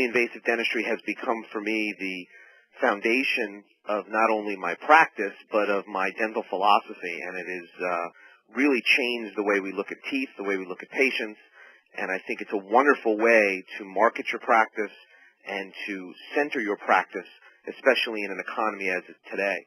invasive dentistry has become for me the foundation of not only my practice but of my dental philosophy, and it has really changed the way we look at teeth, the way we look at patients, and I think it's a wonderful way to market your practice and to center your practice, especially in an economy as is today.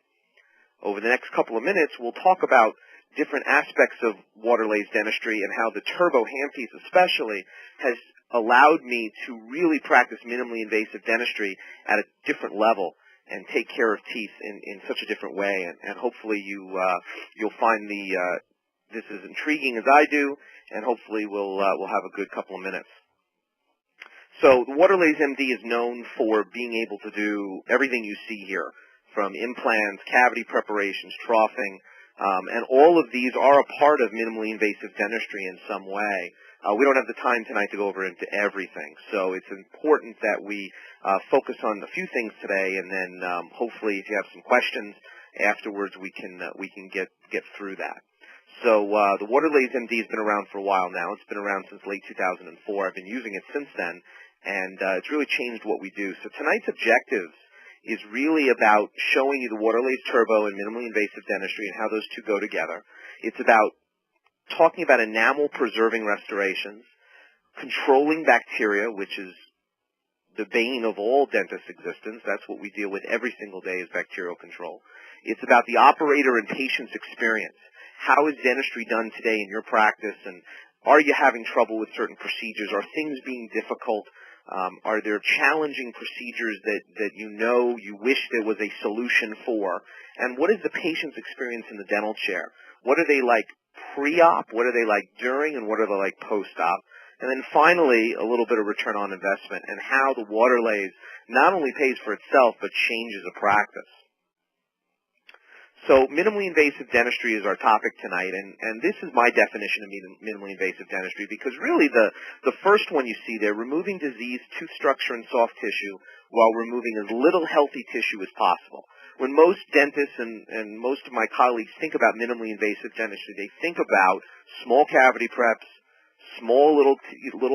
Over the next couple of minutes, we'll talk about different aspects of Waterlase dentistry and how the turbo handpiece especially has allowed me to really practice minimally invasive dentistry at a different level and take care of teeth in such a different way. And hopefully you'll find this as intriguing as I do, and hopefully we'll have a good couple of minutes. So the Waterlase MD is known for being able to do everything you see here, from implants, cavity preparations, troughing, and all of these are a part of minimally invasive dentistry in some way. We don't have the time tonight to go over into everything, so it's important that we focus on a few things today, and then hopefully, if you have some questions afterwards, we can get through that. So the Waterlase MD has been around for a while now. It's been around since late 2004. I've been using it since then, and it's really changed what we do. So tonight's objectives is really about showing you the Waterlase Turbo and minimally invasive dentistry and how those two go together. It's about talking about enamel-preserving restorations, controlling bacteria, which is the bane of all dentist existence. That's what we deal with every single day is bacterial control. It's about the operator and patient's experience. How is dentistry done today in your practice, and are you having trouble with certain procedures? Are things being difficult? Are there challenging procedures that you wish there was a solution for? And what is the patient's experience in the dental chair? What are they like pre-op? What are they like during? And what are they like post-op? And then finally, a little bit of return on investment and how the Waterlase not only pays for itself but changes a practice. So minimally invasive dentistry is our topic tonight, and this is my definition of minimally invasive dentistry, because really the first one you see there, removing diseased tooth structure and soft tissue while removing as little healthy tissue as possible. When most dentists and most of my colleagues think about minimally invasive dentistry, they think about small cavity preps, small little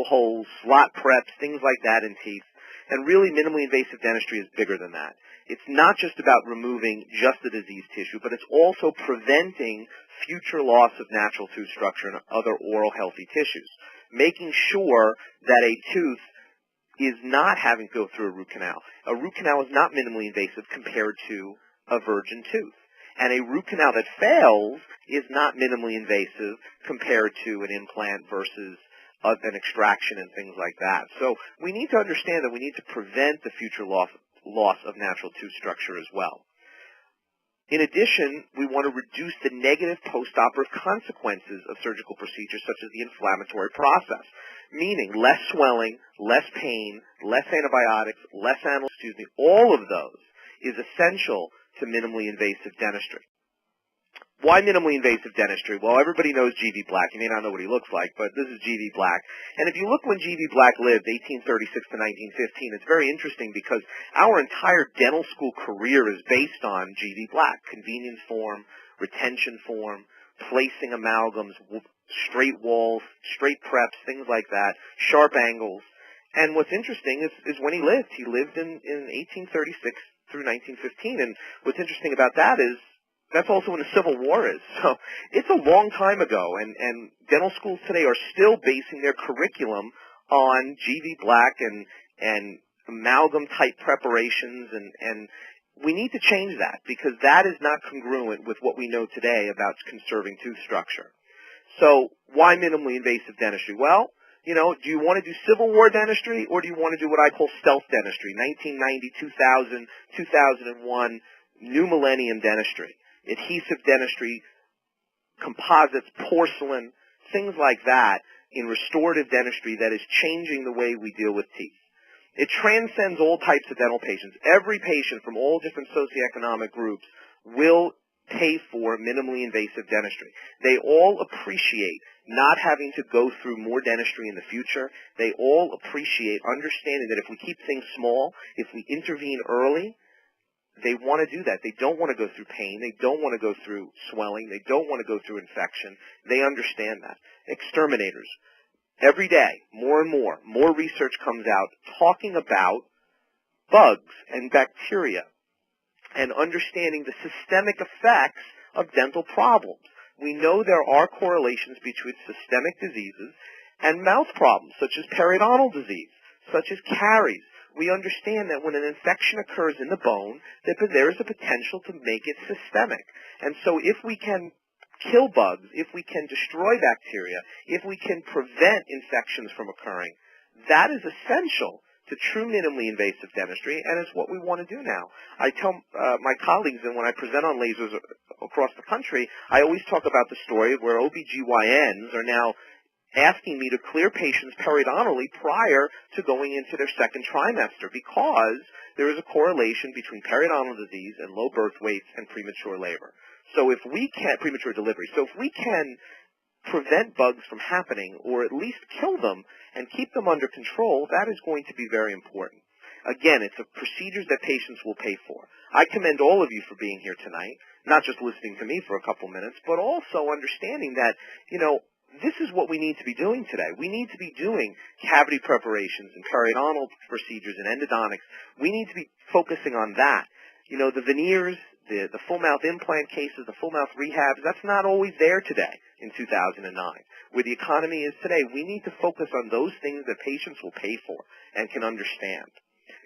holes, slot preps, things like that in teeth. And really, minimally invasive dentistry is bigger than that. It's not just about removing just the diseased tissue, but it's also preventing future loss of natural tooth structure and other oral healthy tissues, making sure that a tooth is not having to go through a root canal. A root canal is not minimally invasive compared to a virgin tooth. And a root canal that fails is not minimally invasive compared to an implant versus an extraction and things like that. So we need to understand that we need to prevent the future loss of natural tooth structure as well. In addition, we want to reduce the negative postoperative consequences of surgical procedures such as the inflammatory process, meaning less swelling, less pain, less antibiotics, less anesthesia. All of those is essential to minimally invasive dentistry. Why minimally invasive dentistry? Well, everybody knows G.V. Black. You may not know what he looks like, but this is G.V. Black. And if you look when G.V. Black lived, 1836 to 1915, it's very interesting because our entire dental school career is based on G.V. Black. Convenience form, retention form, placing amalgams, straight walls, straight preps, things like that, sharp angles. And what's interesting is when he lived. He lived in 1836 through 1915. And what's interesting about that is that's also when the Civil War is. So it's a long time ago, and dental schools today are still basing their curriculum on G.V. Black and amalgam-type preparations, and we need to change that because that is not congruent with what we know today about conserving tooth structure. So why minimally invasive dentistry? Well, do you want to do Civil War dentistry, or do you want to do what I call stealth dentistry, 1990, 2000, 2001, new millennium dentistry? Adhesive dentistry, composites, porcelain, things like that in restorative dentistry that is changing the way we deal with teeth. It transcends all types of dental patients. Every patient from all different socioeconomic groups will pay for minimally invasive dentistry. They all appreciate not having to go through more dentistry in the future. They all appreciate understanding that if we keep things small, if we intervene early, they want to do that. They don't want to go through pain. They don't want to go through swelling. They don't want to go through infection. They understand that. Exterminators. every day, more and more research comes out talking about bugs and bacteria and understanding the systemic effects of dental problems. We know there are correlations between systemic diseases and mouth problems, such as periodontal disease, such as caries. We understand that when an infection occurs in the bone, that there is a potential to make it systemic. And so if we can kill bugs, if we can destroy bacteria, if we can prevent infections from occurring, that is essential to true minimally invasive dentistry, and it's what we want to do now. I tell my colleagues, and when I present on lasers across the country, I always talk about the story where OBGYNs are now asking me to clear patients periodontally prior to going into their second trimester because there is a correlation between periodontal disease and low birth weights and premature labor. So if we can, premature delivery, so if we can prevent bugs from happening or at least kill them and keep them under control, that is going to be very important. Again, it's a procedures that patients will pay for. I commend all of you for being here tonight, not just listening to me for a couple minutes, but also understanding that, this is what we need to be doing today. We need to be doing cavity preparations and periodontal procedures and endodontics. We need to be focusing on that. The veneers, the full mouth implant cases, the full mouth rehabs, that's not always there today in 2009. Where the economy is today, we need to focus on those things that patients will pay for and can understand.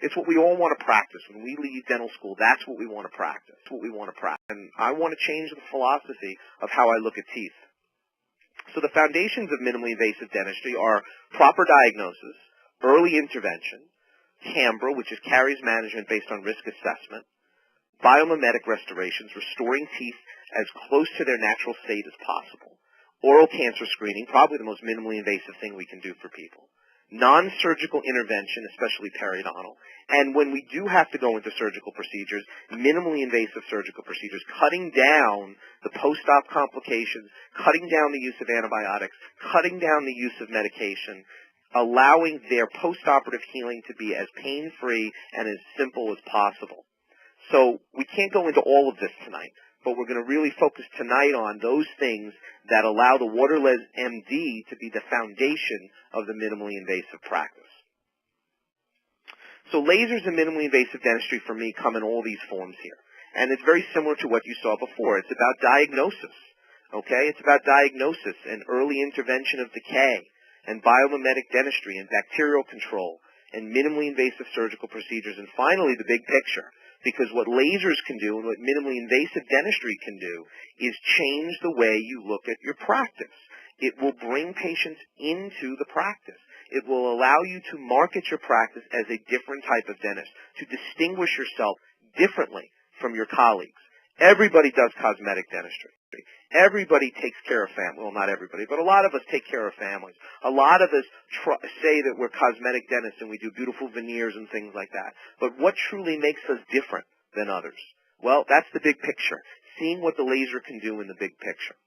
It's what we all want to practice. When we leave dental school, that's what we want to practice. That's what we want to practice. And I want to change the philosophy of how I look at teeth. So the foundations of minimally invasive dentistry are proper diagnosis, early intervention, CAMBRA, which is caries management based on risk assessment, biomimetic restorations, restoring teeth as close to their natural state as possible, oral cancer screening, probably the most minimally invasive thing we can do for people, non-surgical intervention, especially periodontal, and when we do have to go into surgical procedures, minimally invasive surgical procedures, cutting down the post-op complications, cutting down the use of antibiotics, cutting down the use of medication, allowing their post-operative healing to be as pain-free and as simple as possible. So we can't go into all of this tonight, but we're going to really focus tonight on those things that allow the Waterlase MD to be the foundation of the minimally invasive practice. So lasers and minimally invasive dentistry for me come in all these forms here. And it's very similar to what you saw before. It's about diagnosis, okay? It's about diagnosis and early intervention of decay and biomimetic dentistry and bacterial control and minimally invasive surgical procedures. And finally, the big picture. Because what lasers can do and what minimally invasive dentistry can do is change the way you look at your practice. It will bring patients into the practice. It will allow you to market your practice as a different type of dentist, to distinguish yourself differently from your colleagues. Everybody does cosmetic dentistry. Everybody takes care of families. Well, not everybody, but a lot of us take care of families. A lot of us say that we're cosmetic dentists and we do beautiful veneers and things like that. But what truly makes us different than others? Well, that's the big picture, seeing what the laser can do in the big picture.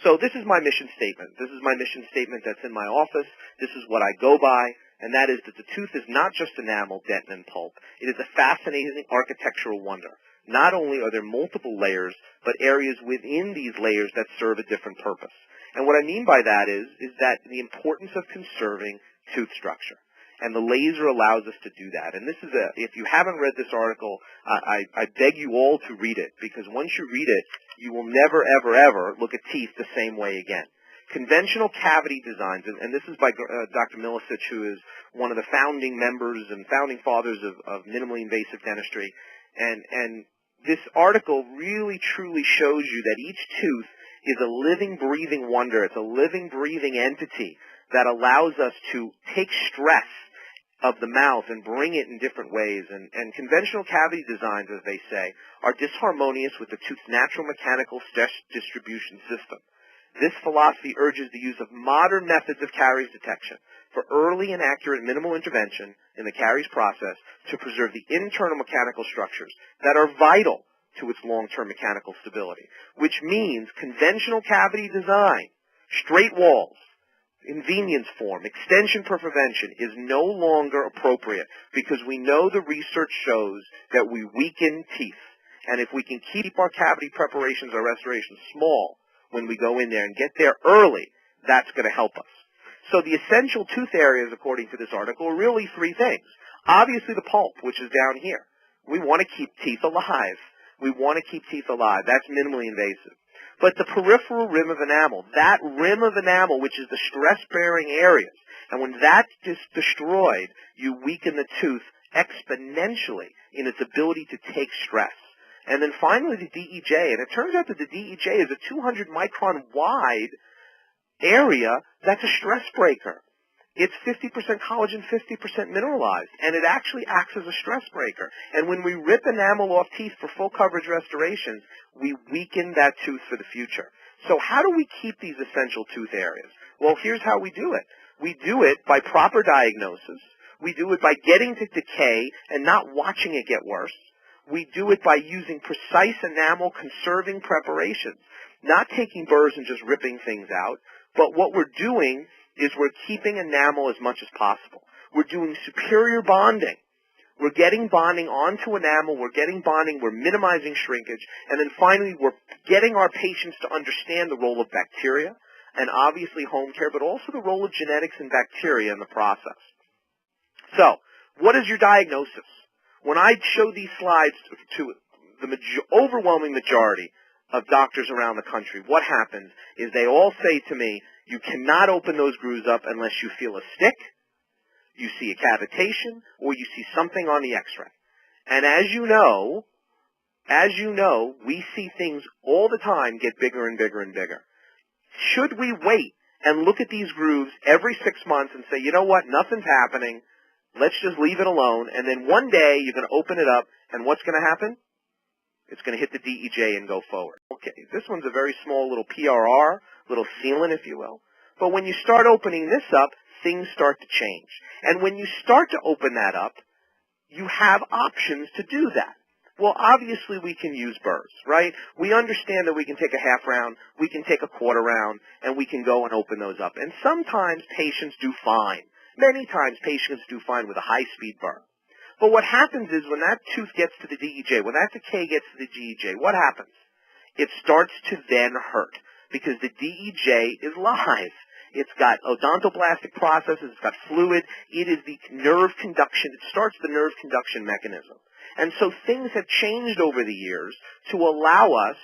So this is my mission statement. This is my mission statement that's in my office. This is what I go by, and that is that the tooth is not just enamel, dentin, and pulp. It is a fascinating architectural wonder. Not only are there multiple layers, but areas within these layers that serve a different purpose. And what I mean by that is that the importance of conserving tooth structure. And the laser allows us to do that. And this is if you haven't read this article, I beg you all to read it, because once you read it, you will never, ever, ever look at teeth the same way again. Conventional cavity designs, and this is by Dr. Milicic, who is one of the founding members and founding fathers of minimally invasive dentistry. And this article really, truly shows you that each tooth is a living, breathing wonder. It's a living, breathing entity that allows us to take stress of the mouth and bring it in different ways. And conventional cavity designs, as they say, are disharmonious with the tooth's natural mechanical stress distribution system. This philosophy urges the use of modern methods of caries detection for early and accurate minimal intervention in the caries process to preserve the internal mechanical structures that are vital to its long-term mechanical stability, which means conventional cavity design, straight walls, convenience form, extension per prevention is no longer appropriate, because we know the research shows that we weaken teeth. And if we can keep our cavity preparations or restorations small when we go in there and get there early, that's going to help us. So the essential tooth areas, according to this article, are really three things. Obviously the pulp, which is down here. We want to keep teeth alive. We want to keep teeth alive. That's minimally invasive. But the peripheral rim of enamel, that rim of enamel, which is the stress-bearing areas, and when that is destroyed, you weaken the tooth exponentially in its ability to take stress. And then finally the DEJ, and it turns out that the DEJ is a 200 micron wide area that's a stress breaker. It's 50% collagen, 50% mineralized, and it actually acts as a stress breaker. And when we rip enamel off teeth for full coverage restorations, we weaken that tooth for the future. So how do we keep these essential tooth areas? Well, here's how we do it. We do it by proper diagnosis. We do it by getting to decay and not watching it get worse. We do it by using precise enamel conserving preparations, not taking burrs and just ripping things out, but what we're doing is we're keeping enamel as much as possible. We're doing superior bonding. We're getting bonding onto enamel. We're getting bonding. We're minimizing shrinkage. And then finally, we're getting our patients to understand the role of bacteria and obviously home care, but also the role of genetics and bacteria in the process. So, what is your diagnosis? When I show these slides to the overwhelming majority of doctors around the country, what happens is they all say to me, you cannot open those grooves up unless you feel a stick, you see a cavitation, or you see something on the x-ray. And as you know, we see things all the time get bigger and bigger and bigger. Should we wait and look at these grooves every 6 months and say, you know what, nothing's happening, let's just leave it alone, and then one day you're going to open it up, and what's going to happen? It's going to hit the DEJ and go forward. Okay, this one's a very small little PRR, little sealant, if you will. But when you start opening this up, things start to change. And when you start to open that up, you have options to do that. Well, obviously we can use burrs, right? We understand that we can take a half round, we can take a quarter round, and we can go and open those up. And sometimes patients do fine. Many times patients do fine with a high-speed burr. But what happens is when that tooth gets to the DEJ, when that decay gets to the DEJ, what happens? It starts to then hurt because the DEJ is live. It's got odontoblastic processes, it's got fluid, it is the nerve conduction, it starts the nerve conduction mechanism. And so things have changed over the years to allow us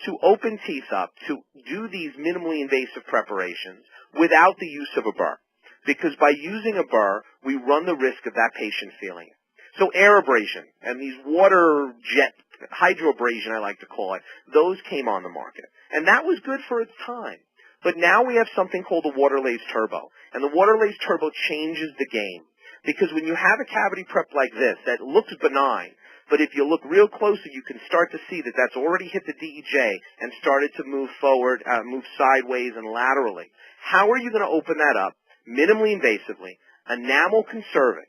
to open teeth up, to do these minimally invasive preparations without the use of a burr. Because by using a burr, we run the risk of that patient feeling it. So air abrasion and these water jet, hydroabrasion I like to call it, those came on the market. And that was good for its time. But now we have something called the Waterlase Turbo. And the Waterlase Turbo changes the game. Because when you have a cavity prep like this that looks benign, but if you look real closely, you can start to see that that's already hit the DEJ and started to move forward, move sideways and laterally. How are you going to open that up minimally invasively, enamel conserving,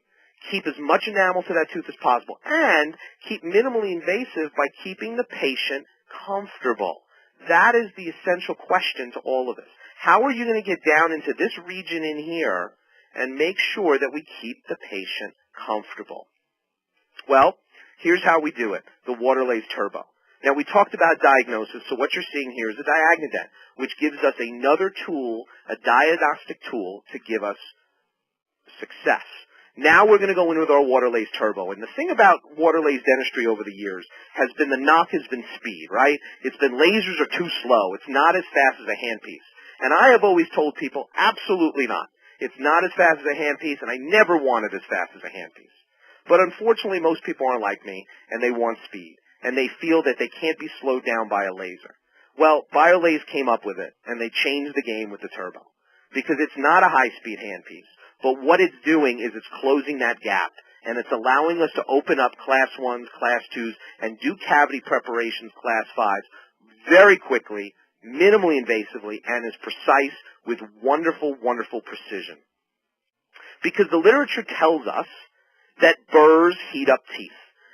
keep as much enamel to that tooth as possible, and keep minimally invasive by keeping the patient comfortable? That is the essential question to all of this. How are you going to get down into this region in here and make sure that we keep the patient comfortable? Well, here's how we do it, the Waterlase Turbo. Now, we talked about diagnosis, so what you're seeing here is a diagnodent, which gives us another tool, a diagnostic tool, to give us success. Now we're going to go in with our Waterlase Turbo. And the thing about Waterlase dentistry over the years has been the knock has been speed, right? It's been lasers are too slow. It's not as fast as a handpiece. And I have always told people, absolutely not. It's not as fast as a handpiece, and I never want it as fast as a handpiece. But unfortunately, most people aren't like me, and they want speed. And they feel that they can't be slowed down by a laser. Well, Biolase came up with it, and they changed the game with the Turbo. Because it's not a high-speed handpiece. But what it's doing is it's closing that gap, and it's allowing us to open up Class 1s, Class 2s, and do cavity preparations, Class 5s, very quickly, minimally invasively, and is precise with wonderful, wonderful precision. Because the literature tells us that burrs heat up teeth.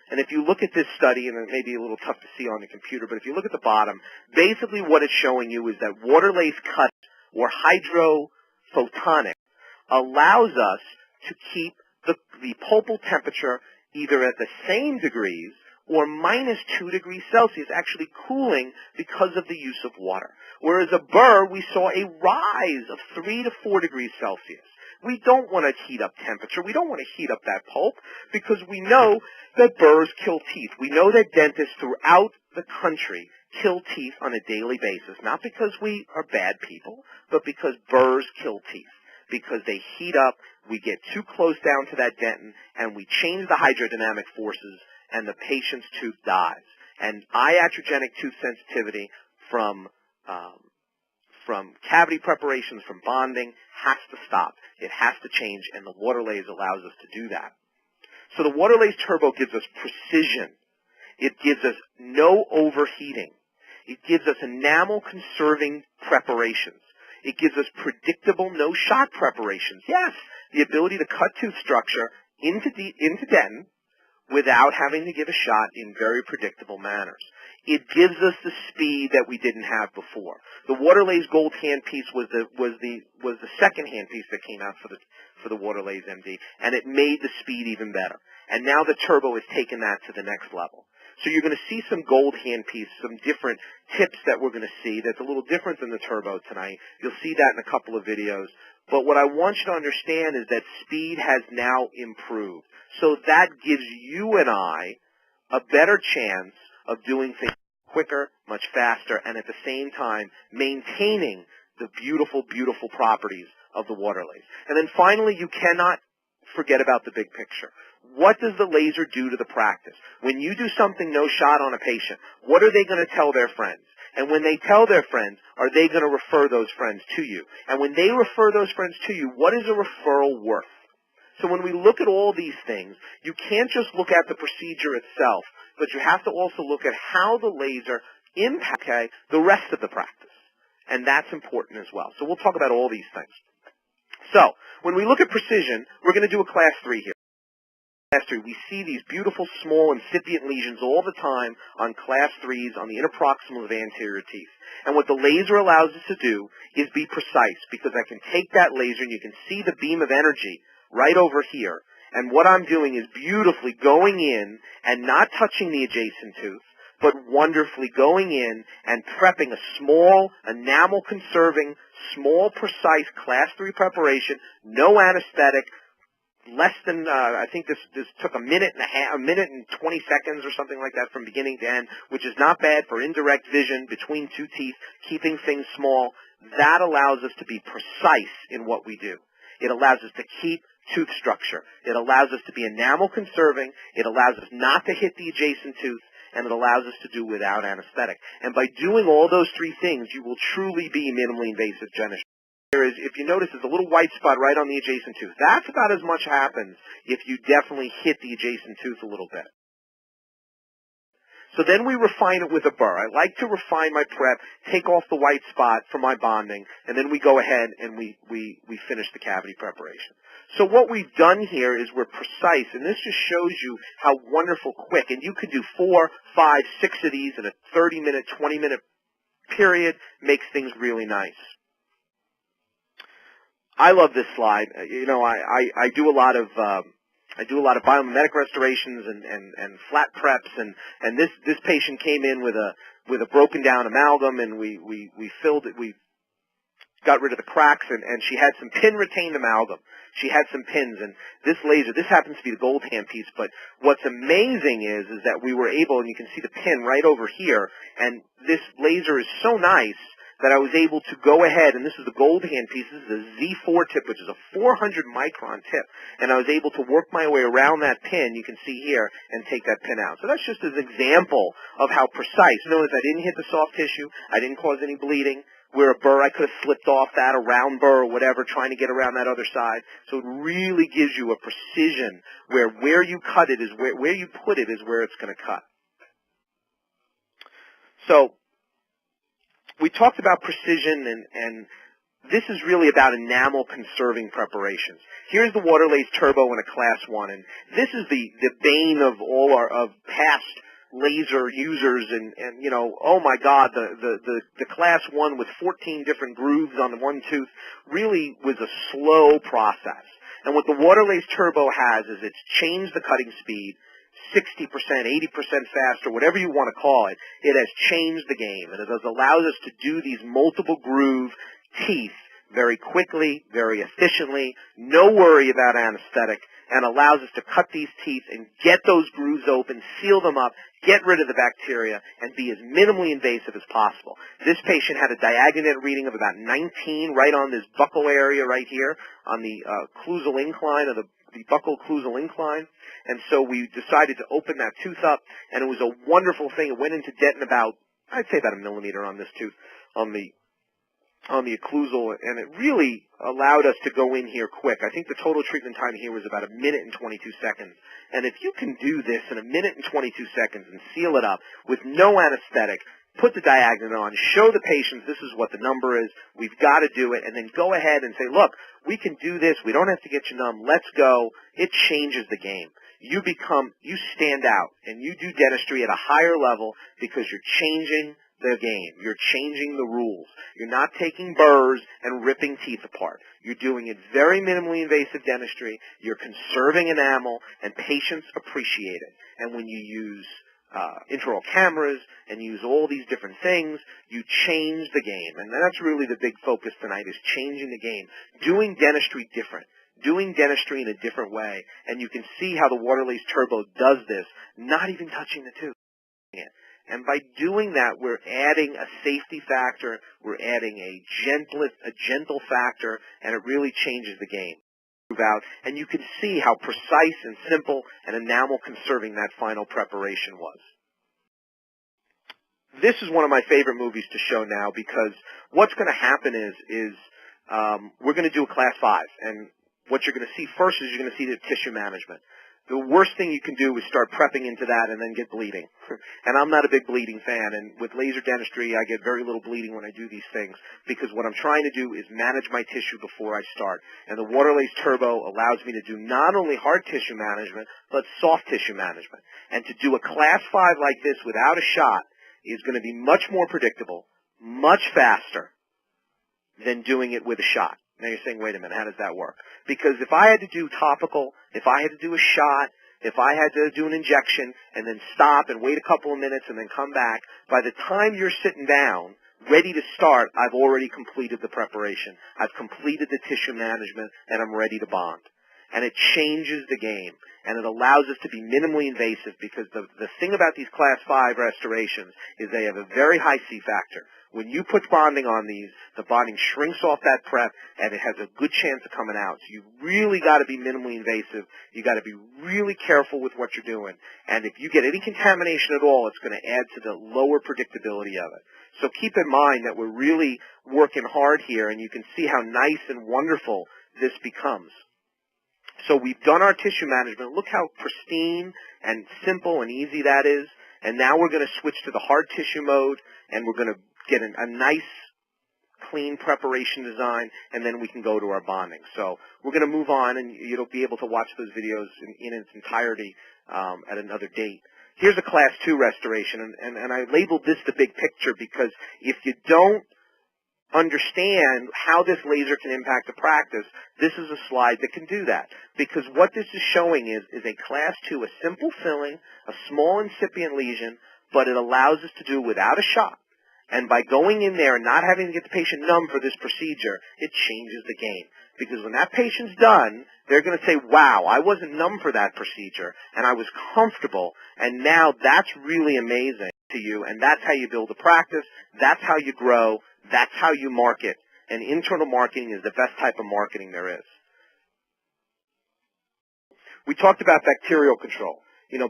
And if you look at this study, and it may be a little tough to see on the computer, but if you look at the bottom, basically what it's showing you is that Waterlase cut or hydrophotonic allows us to keep the pulpal temperature either at the same degrees or minus 2 degrees Celsius, actually cooling because of the use of water. Whereas a burr, we saw a rise of 3 to 4 degrees Celsius. We don't want to heat up temperature. We don't want to heat up that pulp because we know that burrs kill teeth. We know that dentists throughout the country kill teeth on a daily basis, not because we are bad people, but because burrs kill teeth. Because they heat up, we get too close down to that dentin, and we change the hydrodynamic forces, and the patient's tooth dies. And iatrogenic tooth sensitivity from cavity preparations, from bonding, has to stop. It has to change, and the Waterlase allows us to do that. So the Waterlase Turbo gives us precision. It gives us no overheating. It gives us enamel-conserving preparations. It gives us predictable no-shot preparations. Yes, the ability to cut tooth structure into dentin without having to give a shot in very predictable manners. It gives us the speed that we didn't have before. The Waterlase Gold handpiece was the second handpiece that came out for the Waterlase MD, and it made the speed even better. And now the Turbo has taken that to the next level. So you're going to see some gold handpiece, some different tips that we're going to see that's a little different than the Turbo tonight. You'll see that in a couple of videos. But what I want you to understand is that speed has now improved. So that gives you and I a better chance of doing things quicker, much faster, and at the same time maintaining the beautiful, beautiful properties of the Waterlase. And then finally, you cannot forget about the big picture. What does the laser do to the practice? When you do something no shot on a patient, what are they going to tell their friends? And when they tell their friends, are they going to refer those friends to you? And when they refer those friends to you, what is a referral worth? So when we look at all these things, you can't just look at the procedure itself, but you have to also look at how the laser impacts the rest of the practice. And that's important as well. So we'll talk about all these things. So when we look at precision, we're going to do a class 3 here. Class 3, we see these beautiful small incipient lesions all the time on class 3s on the interproximal of anterior teeth. And what the laser allows us to do is be precise, because I can take that laser and you can see the beam of energy right over here. And what I'm doing is beautifully going in and not touching the adjacent tooth, but wonderfully going in and prepping a small, enamel-conserving, small, precise class 3 preparation, no anesthetic, less than, I think this took a minute and 20 seconds or something like that from beginning to end, which is not bad for indirect vision between two teeth, keeping things small. That allows us to be precise in what we do. It allows us to keep tooth structure. It allows us to be enamel conserving. It allows us not to hit the adjacent tooth, and it allows us to do without anesthetic. And by doing all those three things, you will truly be minimally invasive dentistry. If you notice, there's a little white spot right on the adjacent tooth. That's about as much happens if you definitely hit the adjacent tooth a little bit. So then we refine it with a burr. I like to refine my prep, take off the white spot for my bonding, and then we go ahead and we finish the cavity preparation. So what we've done here is we're precise, and this just shows you how wonderful quick. And you can do 4, 5, 6 of these in a 30-minute, 20-minute period. Makes things really nice. I love this slide. You know, I do a lot of biomimetic restorations and flat preps, and this patient came in with a broken down amalgam, and we filled it. We got rid of the cracks, and she had some pin retained amalgam. She had some pins, and this laser, this happens to be the gold handpiece, but what's amazing is that we were able, and you can see the pin right over here, and this laser is so nice that I was able to go ahead, and this is the gold handpiece, this is a Z4 tip, which is a 400 micron tip, and I was able to work my way around that pin, you can see here, and take that pin out. So that's just an example of how precise. Notice I didn't hit the soft tissue, I didn't cause any bleeding. Where a burr, I could have slipped off that, a round burr or whatever, trying to get around that other side. So it really gives you a precision where you cut it is where you put it is where it's going to cut. So we talked about precision, and this is really about enamel conserving preparations. Here's the Waterlase Turbo in a class 1, and this is the bane of all of past laser users, and you know, oh my God, the class 1 with 14 different grooves on the one tooth really was a slow process. And what the Waterlase Turbo has is it's changed the cutting speed 60%, 80% faster, whatever you want to call it. It has changed the game, and it has allowed us to do these multiple groove teeth very quickly, very efficiently, no worry about anesthetic, and allows us to cut these teeth and get those grooves open, seal them up, get rid of the bacteria, and be as minimally invasive as possible. This patient had a diagonate reading of about 19 right on this buccal area right here on the occlusal incline, or the buccal occlusal incline, and so we decided to open that tooth up, and it was a wonderful thing. It went into dent in about, I'd say about a millimeter on this tooth, on the occlusal, and it really allowed us to go in here quick. I think the total treatment time here was about 1 minute and 22 seconds. And if you can do this in 1 minute and 22 seconds and seal it up with no anesthetic, put the diagonal on, show the patients this is what the number is, we've got to do it, and then go ahead and say, look, we can do this, we don't have to get you numb, let's go. It changes the game. You stand out, and you do dentistry at a higher level because you're changing the game. You're changing the rules. You're not taking burrs and ripping teeth apart. You're doing it very minimally invasive dentistry. You're conserving enamel, and patients appreciate it. And when you use intraoral cameras and use all these different things, you change the game. And that's really the big focus tonight, is changing the game. Doing dentistry different. Doing dentistry in a different way. And you can see how the Waterlase Turbo does this, not even touching the tooth. And by doing that, we're adding a safety factor, we're adding a gentle factor, and it really changes the game. And you can see how precise and simple and enamel conserving that final preparation was. This is one of my favorite movies to show now, because what's going to happen is we're going to do a Class 5, and what you're going to see first is you're going to see the tissue management. The worst thing you can do is start prepping into that and then get bleeding. And I'm not a big bleeding fan, and with laser dentistry I get very little bleeding when I do these things, because what I'm trying to do is manage my tissue before I start. And the Waterlase Turbo allows me to do not only hard tissue management, but soft tissue management. And to do a Class 5 like this without a shot is going to be much more predictable, much faster than doing it with a shot. Now you're saying, wait a minute, how does that work? Because if I had to do topical, if I had to do a shot, if I had to do an injection and then stop and wait a couple of minutes and then come back, by the time you're sitting down, ready to start, I've already completed the preparation. I've completed the tissue management, and I'm ready to bond. And it changes the game, and it allows us to be minimally invasive, because the thing about these Class 5 restorations is they have a very high C factor. When you put bonding on these, the bonding shrinks off that prep, and it has a good chance of coming out. So you've really got to be minimally invasive. You've got to be really careful with what you're doing. And if you get any contamination at all, it's going to add to the lower predictability of it. So keep in mind that we're really working hard here, and you can see how nice and wonderful this becomes. So we've done our tissue management. Look how pristine and simple and easy that is. And now we're going to switch to the hard tissue mode, and we're going to get a nice, clean preparation design, and then we can go to our bonding. So we're going to move on, and you'll be able to watch those videos in its entirety at another date. Here's a Class 2 restoration, and I labeled this the big picture, because if you don't understand how this laser can impact the practice, this is a slide that can do that. Because what this is showing is a Class 2, a simple filling, a small incipient lesion, but it allows us to do without a shot. And by going in there and not having to get the patient numb for this procedure, it changes the game. Because when that patient's done, they're going to say, wow, I wasn't numb for that procedure, and I was comfortable, and now that's really amazing to you, and that's how you build a practice, that's how you grow, that's how you market. And internal marketing is the best type of marketing there is. We talked about bacterial control. You know,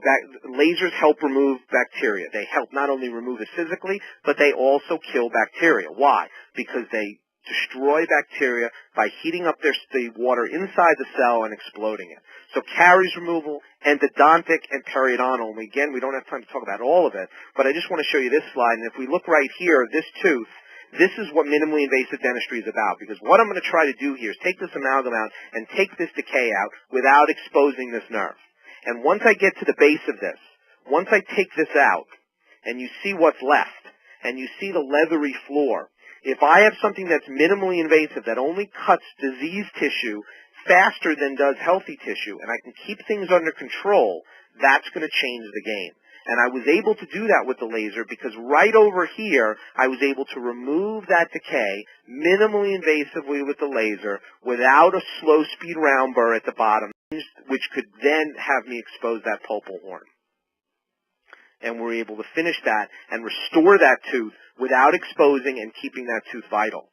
lasers help remove bacteria. They help not only remove it physically, but they also kill bacteria. Why? Because they destroy bacteria by heating up the water inside the cell and exploding it. So caries removal, endodontic, and periodontal. And again, we don't have time to talk about all of it, but I just want to show you this slide. And if we look right here, this tooth, this is what minimally invasive dentistry is about, because what I'm going to try to do here is take this amalgam out and take this decay out without exposing this nerve. And once I get to the base of this, once I take this out, and you see what's left, and you see the leathery floor, if I have something that's minimally invasive that only cuts diseased tissue faster than does healthy tissue, and I can keep things under control, that's going to change the game. And I was able to do that with the laser because right over here, I was able to remove that decay minimally invasively with the laser without a slow speed round burr at the bottom, which could then have me expose that pulpal horn. And we're able to finish that and restore that tooth without exposing and keeping that tooth vital.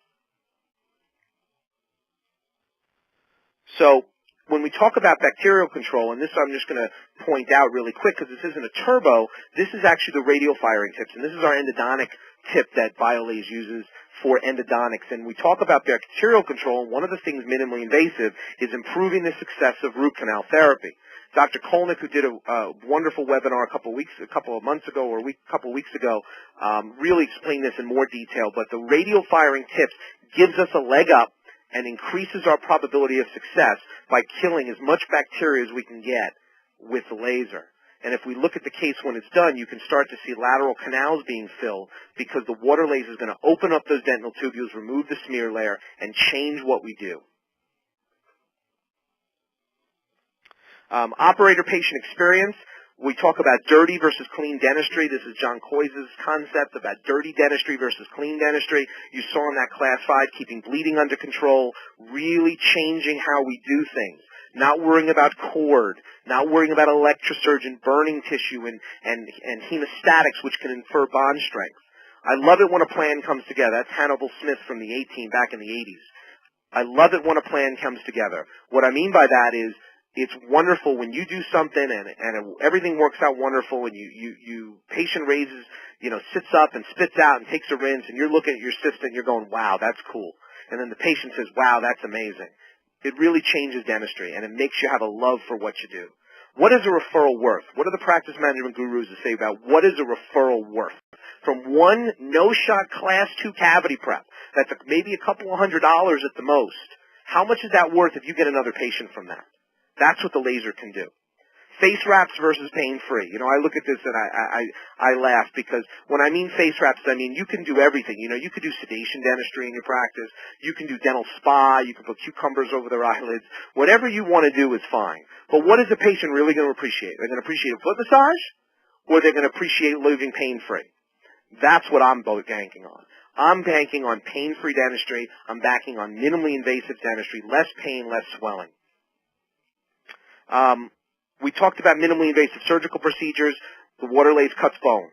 So when we talk about bacterial control, and this I'm just going to point out really quick because this isn't a turbo, this is actually the radial firing tips, and this is our endodontic tip that Biolase uses for endodontics. And we talk about bacterial control, and one of the things minimally invasive is improving the success of root canal therapy. Dr. Kolnick, who did a wonderful webinar a couple of months ago or a couple of weeks ago, really explained this in more detail, but the radial firing tips gives us a leg up and increases our probability of success by killing as much bacteria as we can get with the laser. And if we look at the case when it's done, you can start to see lateral canals being filled because the Waterlase is going to open up those dental tubules, remove the smear layer, and change what we do. Operator-patient experience. We talk about dirty versus clean dentistry. This is John Coyse's concept about dirty dentistry versus clean dentistry. You saw in that class 5, keeping bleeding under control, really changing how we do things. Not worrying about cord, not worrying about electrosurgeon burning tissue and hemostatics, which can infer bond strength. I love it when a plan comes together. That's Hannibal Smith from the A-Team back in the 80s. I love it when a plan comes together. What I mean by that is, it's wonderful when you do something and everything works out wonderful and patient raises, sits up and spits out and takes a rinse and you're looking at your assistant and you're going, wow, that's cool. And then the patient says, wow, that's amazing. It really changes dentistry and it makes you have a love for what you do. What is a referral worth? What do the practice management gurus say about what is a referral worth? From one no-shot class 2 cavity prep, that's maybe a couple of $100 at the most. How much is that worth if you get another patient from that? That's what the laser can do. Face wraps versus pain-free. I look at this and I laugh because when I mean face wraps, I mean you can do everything. You could do sedation dentistry in your practice. You can do dental spa. You can put cucumbers over their eyelids. Whatever you want to do is fine. But what is a patient really going to appreciate? They're going to appreciate a foot massage or they're going to appreciate living pain-free? That's what I'm banking on. I'm banking on pain-free dentistry. I'm banking on minimally invasive dentistry, less pain, less swelling. We talked about minimally invasive surgical procedures. The Waterlase cuts bone.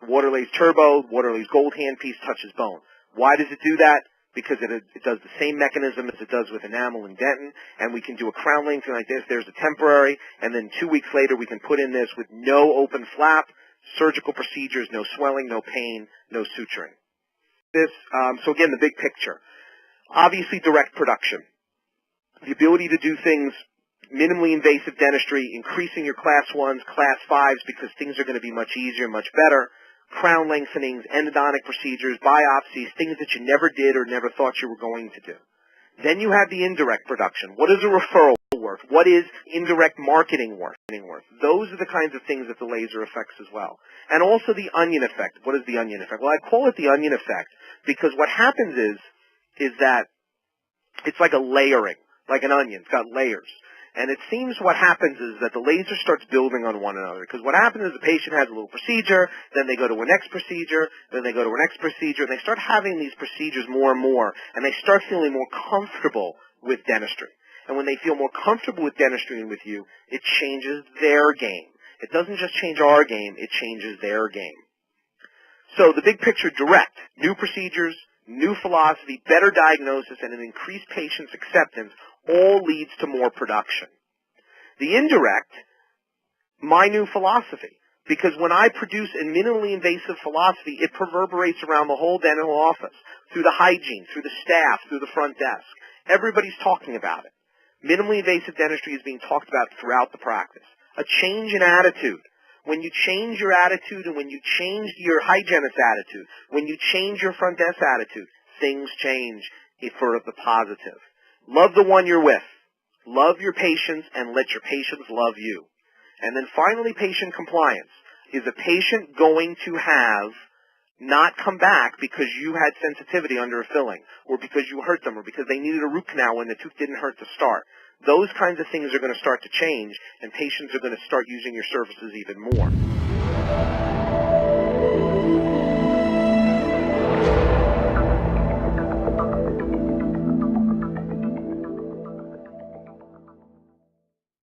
The Waterlase Turbo, Waterlase Gold handpiece touches bone. Why does it do that? Because it does the same mechanism as it does with enamel and dentin, and we can do a crown lengthening like this. There's a temporary, and then 2 weeks later we can put in this with no open flap, surgical procedures, no swelling, no pain, no suturing. So again, the big picture. Obviously, direct production. The ability to do things minimally invasive dentistry, increasing your class 1s, class 5s because things are going to be much easier, much better, crown lengthenings, endodontic procedures, biopsies, things that you never did or never thought you were going to do. Then you have the indirect production. What is a referral worth? What is indirect marketing worth? Those are the kinds of things that the laser affects as well. And also the onion effect. What is the onion effect? Well, I call it the onion effect because what happens is that it's like a layering, like an onion. It's got layers. And it seems what happens is that the laser starts building on one another. Because what happens is the patient has a little procedure, then they go to a next procedure, then they go to a next procedure, and they start having these procedures more and more, and they start feeling more comfortable with dentistry. And when they feel more comfortable with dentistry and with you, it changes their game. It doesn't just change our game, it changes their game. So the big picture, direct, new procedures, new philosophy, better diagnosis, and an increased patient's acceptance all leads to more production. The indirect, my new philosophy, because when I produce a minimally invasive philosophy, it reverberates around the whole dental office, through the hygiene, through the staff, through the front desk. Everybody's talking about it. Minimally invasive dentistry is being talked about throughout the practice. A change in attitude. When you change your attitude and when you change your hygienist attitude, when you change your front desk attitude, things change for the positive. Love the one you're with. Love your patients and let your patients love you. And then finally, patient compliance. Is a patient going to have not come back because you had sensitivity under a filling or because you hurt them or because they needed a root canal when the tooth didn't hurt to start? those kinds of things are going to start to change, and patients are going to start using your services even more.